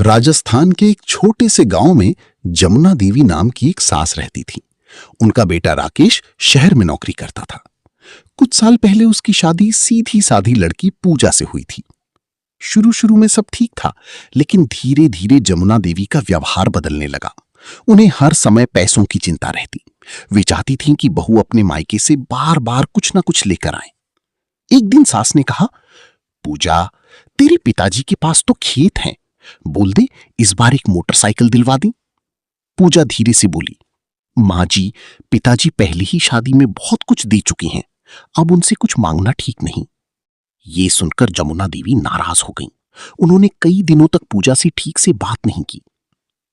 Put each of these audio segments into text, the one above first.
राजस्थान के एक छोटे से गांव में जमुना देवी नाम की एक सास रहती थी। उनका बेटा राकेश शहर में नौकरी करता था। कुछ साल पहले उसकी शादी सीधी साधी लड़की पूजा से हुई थी। शुरू शुरू में सब ठीक था, लेकिन धीरे धीरे जमुना देवी का व्यवहार बदलने लगा। उन्हें हर समय पैसों की चिंता रहती। वे चाहती थीं कि बहू अपने मायके से बार बार कुछ ना कुछ लेकर आए। एक दिन सास ने कहा, पूजा, तेरे पिताजी के पास तो खेत हैं, बोल दे इस बार एक मोटरसाइकिल दिलवा दी। पूजा धीरे से बोली, माँ जी, पिताजी पहले ही शादी में बहुत कुछ दे चुके हैं, अब उनसे कुछ मांगना ठीक नहीं। ये सुनकर जमुना देवी नाराज हो गईं। उन्होंने कई दिनों तक पूजा से ठीक से बात नहीं की।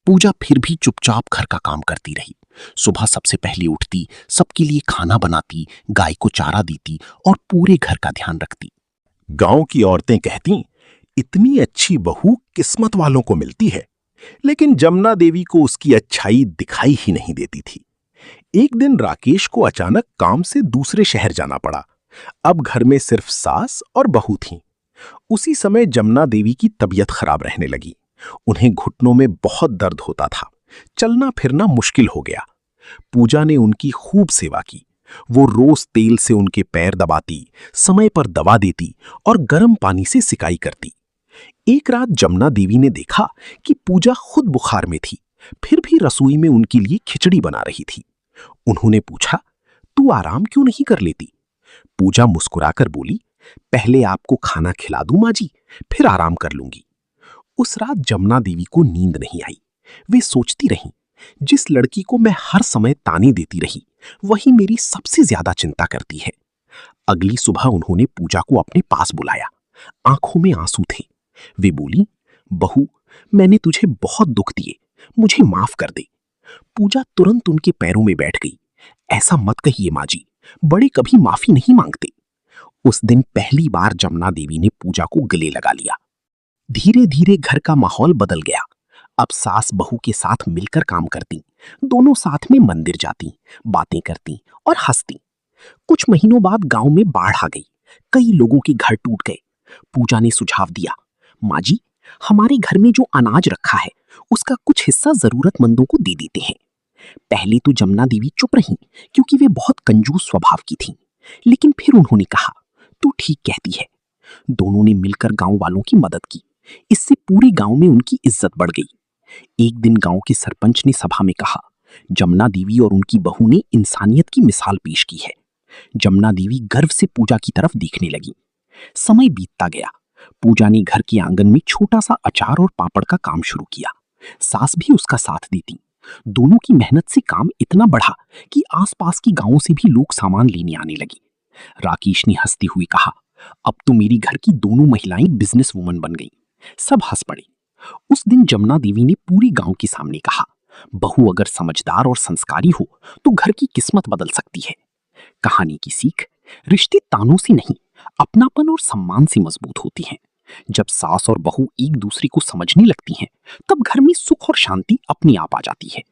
पूजा फिर भी चुपचाप घर का काम करती रही। सुबह सबसे पहले उठती, सबके लिए खाना बनाती, गाय को चारा देती और पूरे घर का ध्यान रखती। गांव की औरतें कहती, इतनी अच्छी बहू किस्मत वालों को मिलती है। लेकिन जमुना देवी को उसकी अच्छाई दिखाई ही नहीं देती थी। एक दिन राकेश को अचानक काम से दूसरे शहर जाना पड़ा। अब घर में सिर्फ सास और बहू थीं। उसी समय जमुना देवी की तबीयत खराब रहने लगी। उन्हें घुटनों में बहुत दर्द होता था। चलना फिरना मुश्किल हो गया। पूजा ने उनकी खूब सेवा की। वो रोज तेल से उनके पैर दबाती, समय पर दवा देती और गर्म पानी से सिकाई करती। एक रात जमुना देवी ने देखा कि पूजा खुद बुखार में थी, फिर भी रसोई में उनके लिए खिचड़ी बना रही थी। उन्होंने पूछा, तू आराम क्यों नहीं कर लेती? पूजा मुस्कुराकर बोली, पहले आपको खाना खिला दूं माँ जी, फिर आराम कर लूंगी। उस रात जमुना देवी को नींद नहीं आई। वे सोचती रहीं, जिस लड़की को मैं हर समय ताने देती रही, वही मेरी सबसे ज्यादा चिंता करती है। अगली सुबह उन्होंने पूजा को अपने पास बुलाया। आंखों में आंसू थे। वे बोली, बहू, मैंने तुझे बहुत दुख दिए, मुझे माफ कर दे। पूजा तुरंत उनके पैरों में बैठ गई। ऐसा मत कहिए माँ जी, बड़े कभी माफी नहीं मांगते। उस दिन पहली बार जमुना देवी ने पूजा को गले लगा लिया। धीरे धीरे घर का माहौल बदल गया। अब सास बहू के साथ मिलकर काम करती, दोनों साथ में मंदिर जाती, बातें करती और हंसती। कुछ महीनों बाद गांव में बाढ़ आ गई। कई लोगों के घर टूट गए। पूजा ने सुझाव दिया, माँ जी, हमारे घर में जो अनाज रखा है उसका कुछ हिस्सा जरूरतमंदों को दे देते हैं। पहले तो जमुना देवी चुप रहीं, क्योंकि वे बहुत कंजूस स्वभाव की थीं। लेकिन फिर उन्होंने कहा, तू ठीक कहती है। दोनों ने मिलकर गांव वालों की मदद की। इससे पूरे गांव में उनकी इज्जत बढ़ गई। एक दिन गांव के सरपंच ने सभा में कहा, जमुना देवी और उनकी बहू ने इंसानियत की मिसाल पेश की है। जमुना देवी गर्व से पूजा की तरफ देखने लगी। समय बीतता गया। पूजा ने घर के आंगन में छोटा सा अचार और पापड़ का काम शुरू किया। सास भी उसका साथ देती। दोनों की मेहनत से काम इतना बढ़ा कि आसपास के गांवों से भी लोग सामान लेने आने लगे। राकेश ने हंसते हुए कहा, अब तो मेरी घर की दोनों महिलाएं बिजनेस वुमन बन गईं। सब हंस पड़े। उस दिन जमुना देवी ने पूरी गांव के सामने कहा, बहू अगर समझदार और संस्कारी हो तो घर की किस्मत बदल सकती है। कहानी की सीख, रिश्ते तानों से नहीं, अपनापन और सम्मान से मजबूत होती हैं। जब सास और बहू एक दूसरे को समझने लगती हैं, तब घर में सुख और शांति अपने आप आ जाती है।